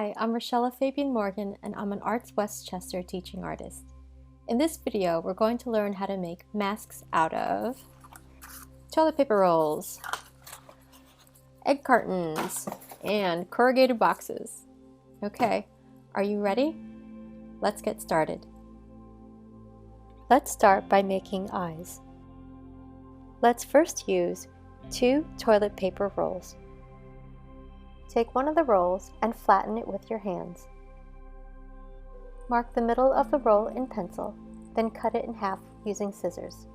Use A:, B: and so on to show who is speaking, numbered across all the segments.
A: Hi, I'm Richela Morgan and I'm an ArtsWestchester teaching artist. In this video, we're going to learn how to make masks out of toilet paper rolls, egg cartons, and corrugated boxes. Okay, are you ready? Let's get started. Let's start by making eyes. Let's first use 2 toilet paper rolls. Take one of the rolls and flatten it with your hands. Mark the middle of the roll in pencil, then cut it in half using scissors.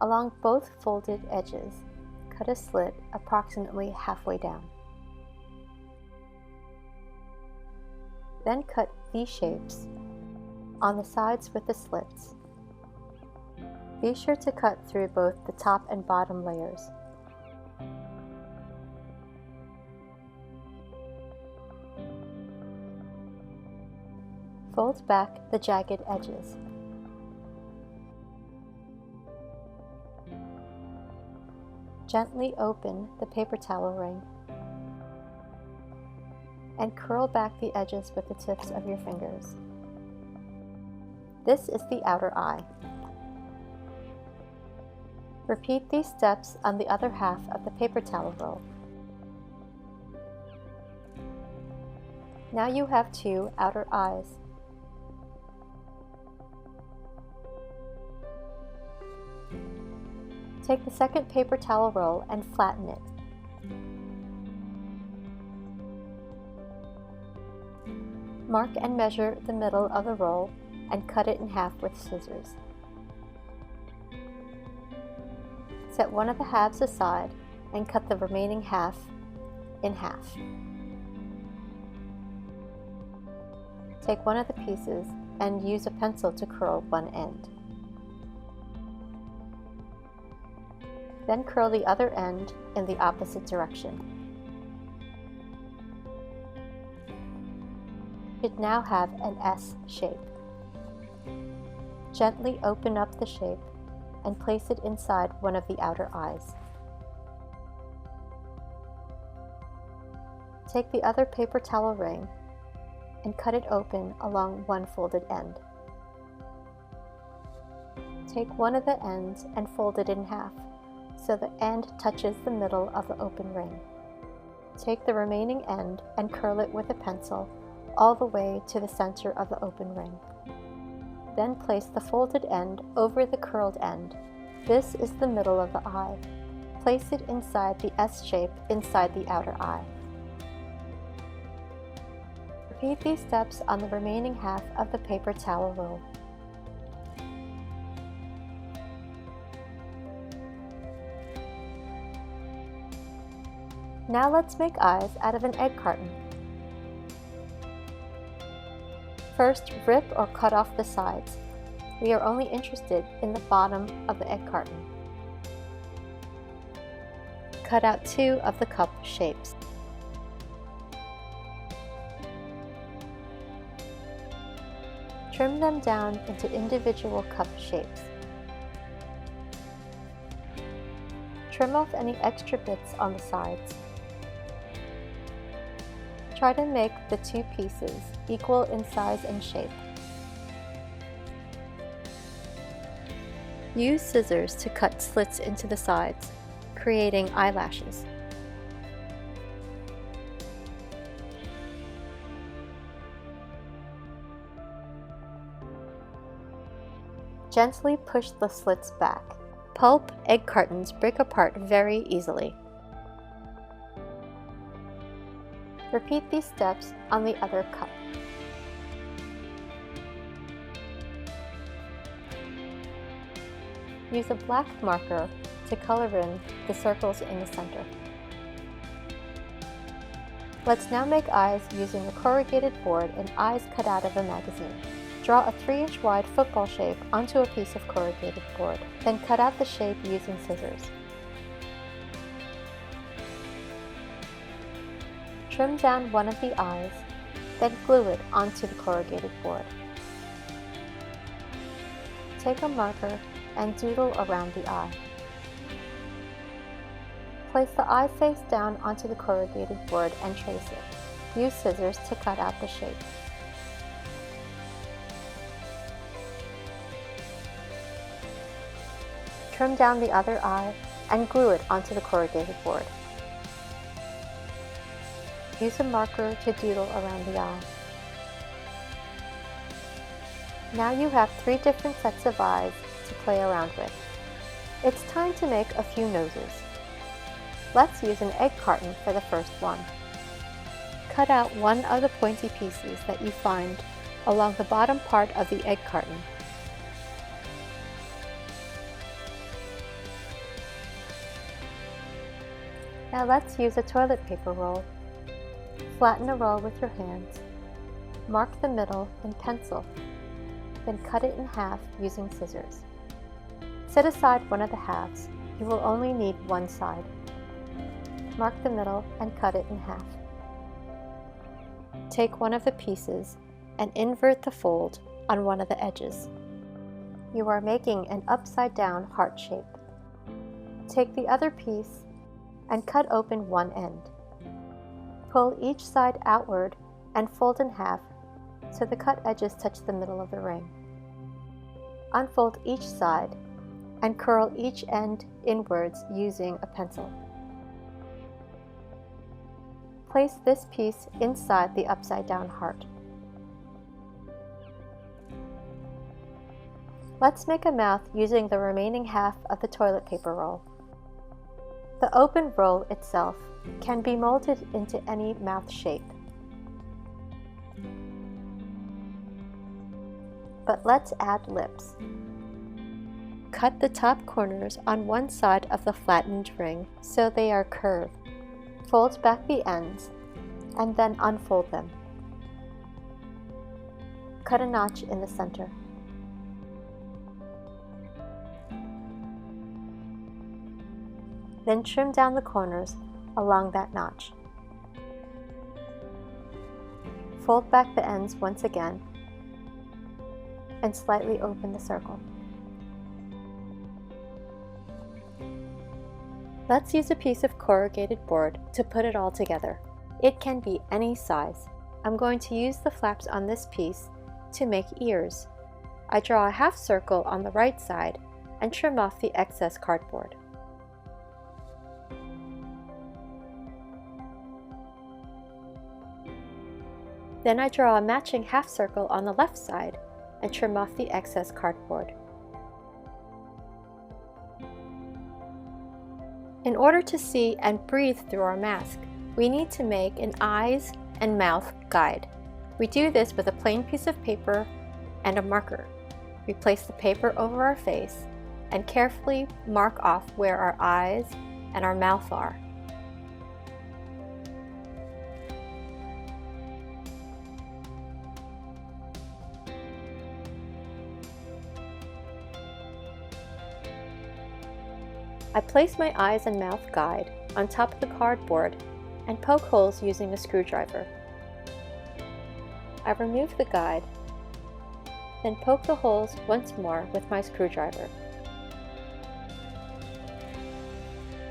A: Along both folded edges, cut a slit approximately halfway down. Then cut V shapes on the sides with the slits. Be sure to cut through both the top and bottom layers. Fold back the jagged edges. Gently open the paper towel ring and curl back the edges with the tips of your fingers. This is the outer eye. Repeat these steps on the other half of the paper towel roll. Now you have 2 outer eyes. Take the second paper towel roll and flatten it. Mark and measure the middle of the roll and cut it in half with scissors. Set one of the halves aside and cut the remaining half in half. Take one of the pieces and use a pencil to curl one end. Then curl the other end in the opposite direction. You should now have an S shape. Gently open up the shape and place it inside one of the outer eyes. Take the other paper towel ring and cut it open along one folded end. Take one of the ends and fold it in half, so the end touches the middle of the open ring. Take the remaining end and curl it with a pencil all the way to the center of the open ring. Then place the folded end over the curled end. This is the middle of the eye. Place it inside the S shape inside the outer eye. Repeat these steps on the remaining half of the paper towel roll. Now let's make eyes out of an egg carton. First, rip or cut off the sides. We are only interested in the bottom of the egg carton. Cut out 2 of the cup shapes. Trim them down into individual cup shapes. Trim off any extra bits on the sides. Try to make the 2 pieces equal in size and shape. Use scissors to cut slits into the sides, creating eyelashes. Gently push the slits back. Pulp egg cartons break apart very easily. Repeat these steps on the other cup. Use a black marker to color in the circles in the center. Let's now make eyes using a corrugated board and eyes cut out of a magazine. Draw a 3-inch wide football shape onto a piece of corrugated board, then cut out the shape using scissors. Trim down one of the eyes, then glue it onto the corrugated board. Take a marker and doodle around the eye. Place the eye face down onto the corrugated board and trace it. Use scissors to cut out the shape. Trim down the other eye and glue it onto the corrugated board. Use a marker to doodle around the eye. Now you have 3 different sets of eyes to play around with. It's time to make a few noses. Let's use an egg carton for the first one. Cut out one of the pointy pieces that you find along the bottom part of the egg carton. Now let's use a toilet paper roll. Flatten a roll with your hands. Mark the middle in pencil. Then cut it in half using scissors. Set aside one of the halves. You will only need one side. Mark the middle and cut it in half. Take one of the pieces and invert the fold on one of the edges. You are making an upside-down heart shape. Take the other piece and cut open one end. Pull each side outward and fold in half so the cut edges touch the middle of the ring. Unfold each side and curl each end inwards using a pencil. Place this piece inside the upside-down heart. Let's make a mouth using the remaining half of the toilet paper roll. The open roll itself can be molded into any mouth shape. But let's add lips. Cut the top corners on one side of the flattened ring so they are curved. Fold back the ends and then unfold them. Cut a notch in the center. Then trim down the corners along that notch. Fold back the ends once again and slightly open the circle. Let's use a piece of corrugated board to put it all together. It can be any size. I'm going to use the flaps on this piece to make ears. I draw a half circle on the right side and trim off the excess cardboard. Then I draw a matching half circle on the left side and trim off the excess cardboard. In order to see and breathe through our mask, we need to make an eyes and mouth guide. We do this with a plain piece of paper and a marker. We place the paper over our face and carefully mark off where our eyes and our mouth are. I place my eyes and mouth guide on top of the cardboard and poke holes using a screwdriver. I remove the guide, then poke the holes once more with my screwdriver.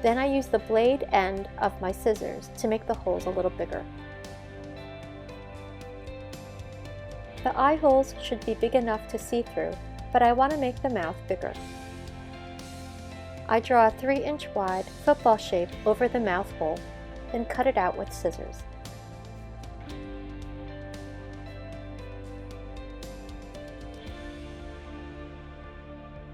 A: Then I use the blade end of my scissors to make the holes a little bigger. The eye holes should be big enough to see through, but I want to make the mouth bigger. I draw a 3-inch wide football shape over the mouth hole, then cut it out with scissors.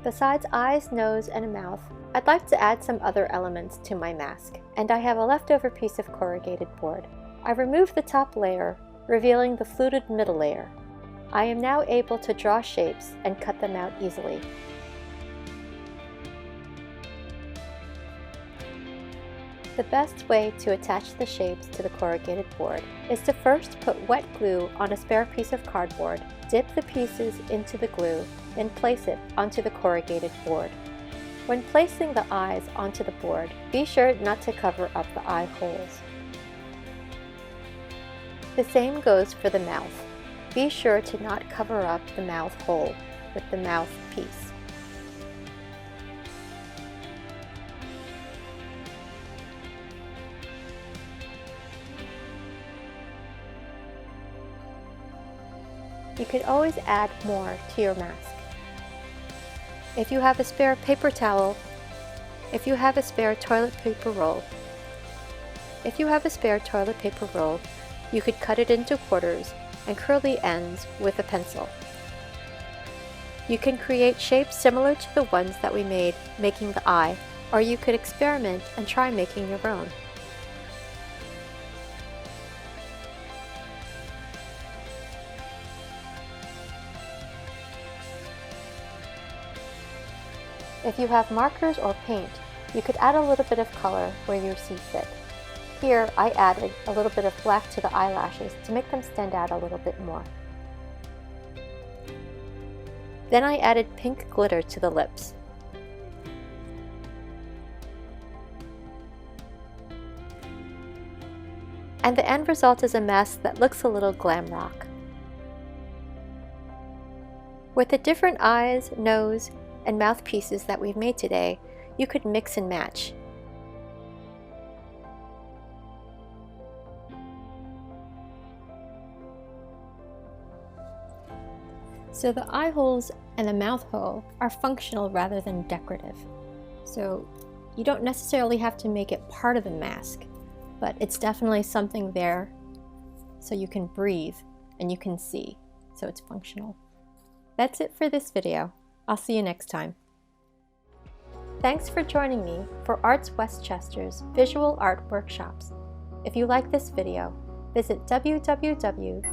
A: Besides eyes, nose, and a mouth, I'd like to add some other elements to my mask, and I have a leftover piece of corrugated board. I remove the top layer, revealing the fluted middle layer. I am now able to draw shapes and cut them out easily. The best way to attach the shapes to the corrugated board is to first put wet glue on a spare piece of cardboard, dip the pieces into the glue, then place it onto the corrugated board. When placing the eyes onto the board, be sure not to cover up the eye holes. The same goes for the mouth. Be sure to not cover up the mouth hole with the mouth piece. you could always add more to your mask. If you have a spare paper towel, if you have a spare toilet paper roll, you could cut it into quarters and curl the ends with a pencil. You can create shapes similar to the ones that we made making the eye, or you could experiment and try making your own. If you have markers or paint, you could add a little bit of color where you see fit. Here, I added a little bit of black to the eyelashes to make them stand out a little bit more. Then I added pink glitter to the lips. And the end result is a mask that looks a little glam rock. With the different eyes, nose, and mouth pieces that we've made today, you could mix and match. So the eye holes and the mouth hole are functional rather than decorative. So you don't necessarily have to make it part of the mask, but it's definitely something there so you can breathe and you can see, so it's functional. That's it for this video. I'll see you next time. Thanks for joining me for ArtsWestchester's visual art workshops. If you like this video, visit www.artw.org